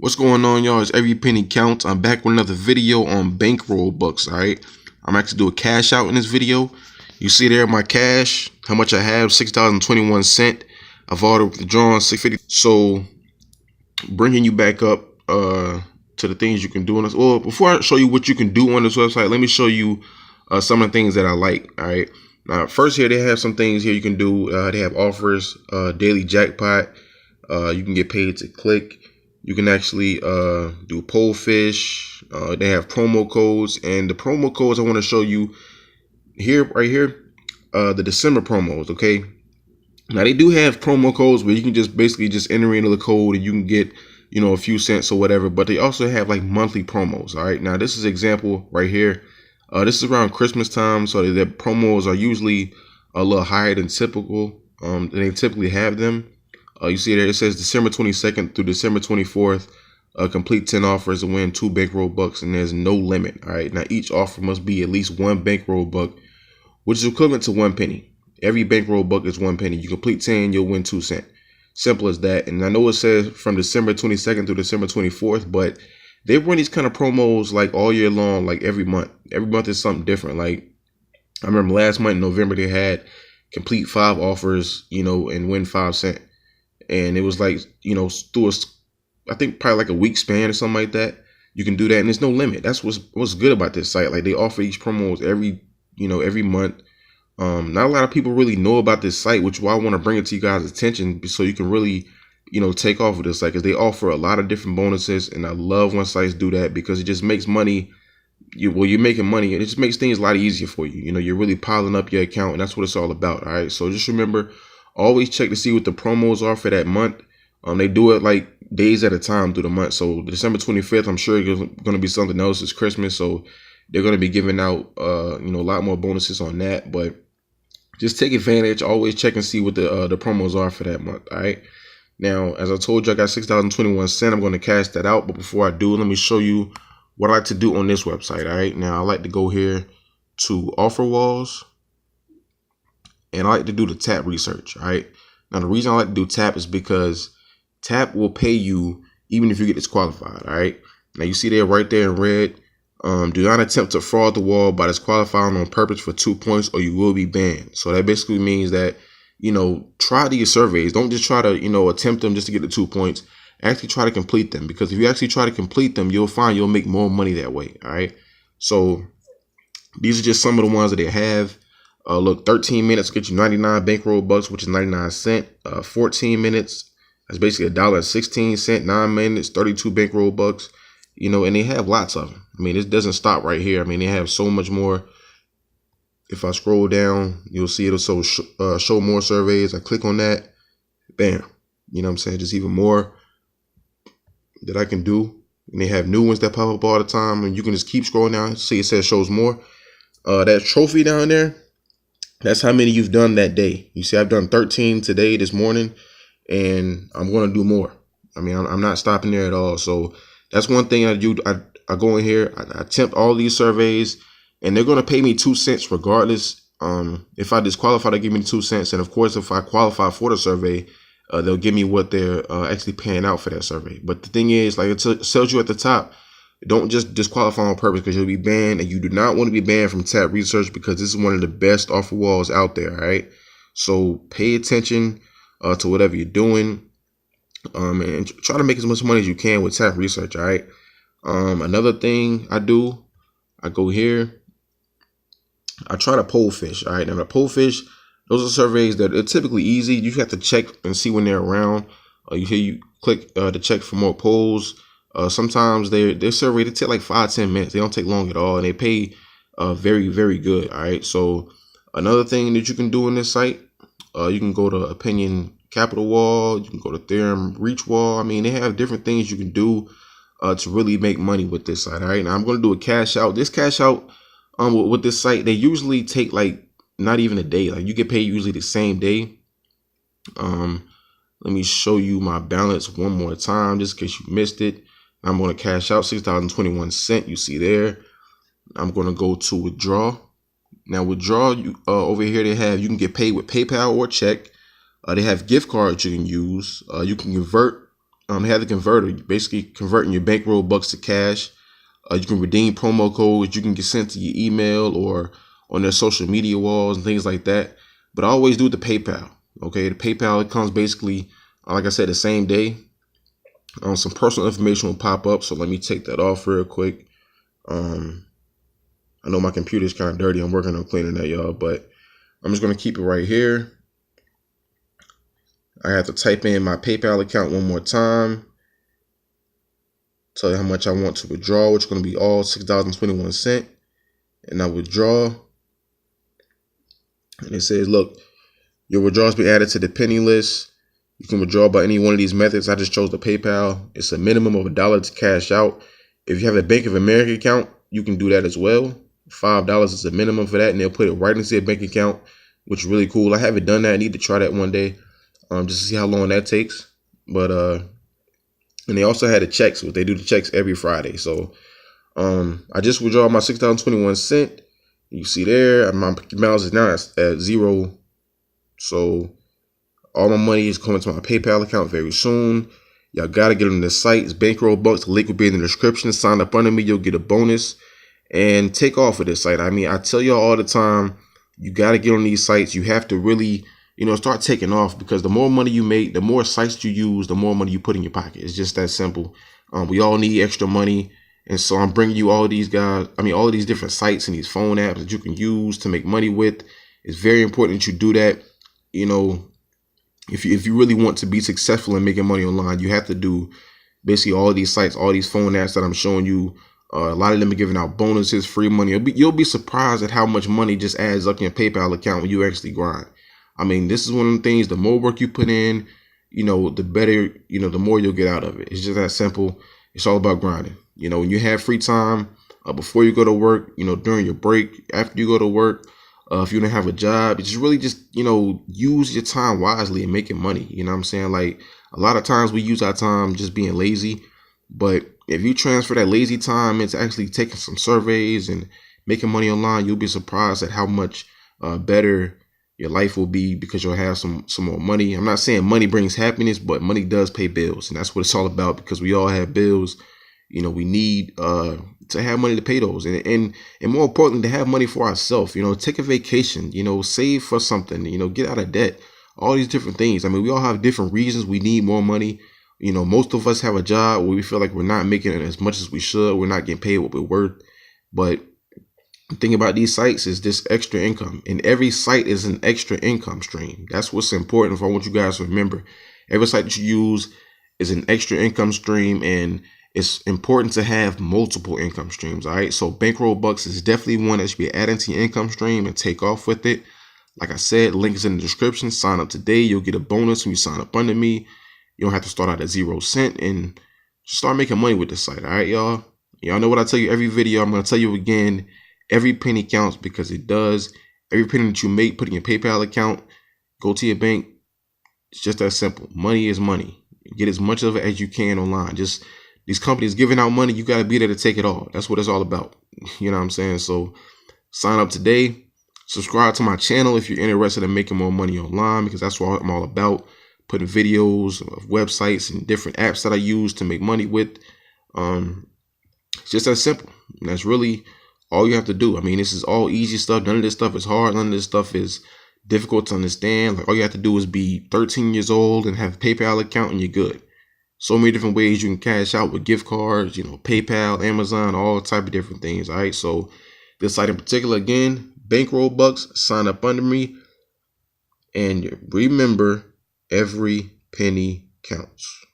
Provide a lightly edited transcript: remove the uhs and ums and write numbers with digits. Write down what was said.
What's going on, y'all? It's Every Penny Counts. I'm back with another video on bankroll bucks. All right, I'm actually doing a cash out in this video. You see there my cash, how much I have, $6.21. I've already withdrawn $6.50. So bringing you back up to the things you can do on this. Well, before I show you what you can do on this website, let me show you some of the things that I like. All right. Now, first here they have some things here you can do. They have offers, daily jackpot. You can get paid to click. You can actually do pole fish. They have promo codes, and the promo codes I want to show you here, right here, the December promos. Okay, now they do have promo codes where you can just basically just enter in the code and you can get, you know, a few cents or whatever. But they also have like monthly promos. All right, now this is an example right here. This is around Christmas time, so the promos are usually a little higher than typical. They typically have them. You see there, it says December 22nd through December 24th, complete 10 offers to win 2 bankroll bucks, and there's no limit. All right, now each offer must be at least 1 bankroll buck, which is equivalent to 1 penny. Every bankroll buck is 1 penny. You complete 10, you'll win 2 cents. Simple as that. And I know it says from December 22nd through December 24th, but they run these kind of promos like all year long, like every month. Every month is something different. Like I remember last month in November, they had complete 5 offers, you know, and win 5 cents. And it was like, you know, through I think probably like a week span or something like that. You can do that, and there's no limit. That's what's good about this site. Like they offer these promos every month. Not a lot of people really know about this site, which is why I want to bring it to you guys' attention so you can really, you know, take off with this site, because they offer a lot of different bonuses, and I love when sites do that because it just makes money. You're making money, and it just makes things a lot easier for you. You know, you're really piling up your account, and that's what it's all about. All right, so just remember, always check to see what the promos are for that month. They do it like days at a time through the month. So December 25th, I'm sure it's going to be something else. It's Christmas, so they're going to be giving out, you know, a lot more bonuses on that. But just take advantage. Always check and see what the promos are for that month. All right. Now, as I told you, I got $6.21. I'm going to cash that out. But before I do, let me show you what I like to do on this website. All right. Now, I like to go here to offer walls, and I like to do the tap research. All right. Now, the reason I like to do tap is because tap will pay you even if you get disqualified. All right. Now, you see there right there in red. Do not attempt to fraud the wall by disqualifying on purpose for 2 points, or you will be banned. So that basically means that, you know, try these surveys. Don't just try to, you know, attempt them just to get the 2 points. Actually try to complete them, because if you actually try to complete them, you'll find you'll make more money that way. All right. So these are just some of the ones that they have. Look, 13 minutes get you 99 bankroll bucks, which is 99 cents. 14 minutes, that's basically $1.16. 9 minutes, 32 bankroll bucks. You know, and they have lots of them. I mean, it doesn't stop right here. I mean, they have so much more. If I scroll down, you'll see it'll show more surveys. I click on that, bam. You know what I'm saying? Just even more that I can do. And they have new ones that pop up all the time, and you can just keep scrolling down. See, it says shows more. That trophy down there, that's how many you've done that day. You see, I've done 13 today, this morning, and I'm going to do more. I mean, I'm not stopping there at all. So that's one thing I do. I go in here, I attempt all these surveys, and they're going to pay me 2 cents regardless. If I disqualify, they give me 2 cents. And of course, if I qualify for the survey, they'll give me what they're actually paying out for that survey. But the thing is, like it tells you at the top, don't just disqualify on purpose, because you'll be banned, and you do not want to be banned from tap research, because this is one of the best offer walls out there. All right. So pay attention to whatever you're doing. And try to make as much money as you can with tap research. All right. Another thing I do, I go here, I try to pole fish. All right. Now the pole fish, those are surveys that are typically easy. You have to check and see when they're around. You click to check for more polls. Sometimes their survey, they take like 5-10 minutes. They don't take long at all, and they pay very, very good. All right. So another thing that you can do in this site, you can go to opinion capital wall, you can go to theorem reach wall. I mean, they have different things you can do to really make money with this site. All right. Now I'm going to do a cash out. This cash out with this site, they usually take like not even a day. Like you get paid usually the same day. Let me show you my balance one more time, just in case you missed it. I'm going to cash out $6.21. You see there. I'm going to go to withdraw. Now withdraw, over here they have, you can get paid with PayPal or check. They have gift cards you can use. You can convert They have the converter, basically converting your bankroll bucks to cash. You can redeem promo codes. You can get sent to your email or on their social media walls and things like that. But I always do the PayPal. Okay, the PayPal, it comes basically, like I said, the same day. Some personal information will pop up. So let me take that off real quick. I know my computer is kind of dirty. I'm working on cleaning that, y'all, but I'm just going to keep it right here. I have to type in my PayPal account one more time. Tell you how much I want to withdraw, which is going to be all $6.21. And I withdraw. And it says, look, your withdrawals be added to the penny list. You can withdraw by any one of these methods. I just chose the PayPal. It's a minimum of $1 to cash out. If you have a Bank of America account, you can do that as well. $5 is the minimum for that, and they'll put it right into your bank account, which is really cool. I haven't done that. I need to try that one day, just to see how long that takes. But and they also had the checks. They do the checks every Friday. So I just withdraw my $6.21. You see there, my balance is now at zero. So all my money is coming to my PayPal account very soon. Y'all gotta get on the site. It's Bankroll Bucks. The link will be in the description. Sign up under me. You'll get a bonus. And take off of this site. I mean, I tell y'all all the time, you got to get on these sites. You have to really, start taking off, because the more money you make, the more sites you use, the more money you put in your pocket. It's just that simple. We all need extra money. And so I'm bringing you all of these guys. I mean, all of these different sites and these phone apps that you can use to make money with. It's very important that you do that. If you really want to be successful in making money online, you have to do basically all of these sites, all these phone apps that I'm showing you. A lot of them are giving out bonuses, free money. You'll be surprised at how much money just adds up in your PayPal account when you actually grind. I mean, this is one of the things, the more work you put in, the better, the more you'll get out of it. It's just that simple. It's all about grinding. When you have free time, before you go to work, during your break, after you go to work, if you don't have a job, it's just really use your time wisely and making money. You know what I'm saying? Like, a lot of times we use our time just being lazy, but if you transfer that lazy time into actually taking some surveys and making money online, you'll be surprised at how much better your life will be, because you'll have some more money. I'm not saying money brings happiness, but money does pay bills. And that's what it's all about, because we all have bills. We need to have money to pay those. And more importantly, to have money for ourselves. Take a vacation, save for something, get out of debt. All these different things. I mean, we all have different reasons we need more money. Most of us have a job where we feel like we're not making it as much as we should. We're not getting paid what we're worth. But the thing about these sites is this extra income. And every site is an extra income stream. That's what's important. If I want you guys to remember, every site that you use is an extra income stream. And it's important to have multiple income streams. All right. So Bankroll Bucks is definitely one that should be added to your income stream and take off with it. Like I said, link is in the description. Sign up today. You'll get a bonus when you sign up under me. You don't have to start out at 0 cents and just start making money with this site. All right, y'all. Y'all know what I tell you every video. I'm going to tell you again, every penny counts, because it does. Every penny that you make, put in your PayPal account, go to your bank. It's just that simple. Money is money. Get as much of it as you can online. Just these companies giving out money, you got to be there to take it all. That's what it's all about. You know what I'm saying? So sign up today. Subscribe to my channel if you're interested in making more money online, because that's what I'm all about. Putting videos of websites and different apps that I use to make money with. It's just that simple. And that's really all you have to do. I mean, this is all easy stuff. None of this stuff is hard. None of this stuff is difficult to understand. Like, all you have to do is be 13 years old and have a PayPal account, and you're good. So many different ways you can cash out with gift cards, PayPal, Amazon, all type of different things. All right. So this site in particular, again, Bankroll Bucks. Sign up under me, and remember, every penny counts.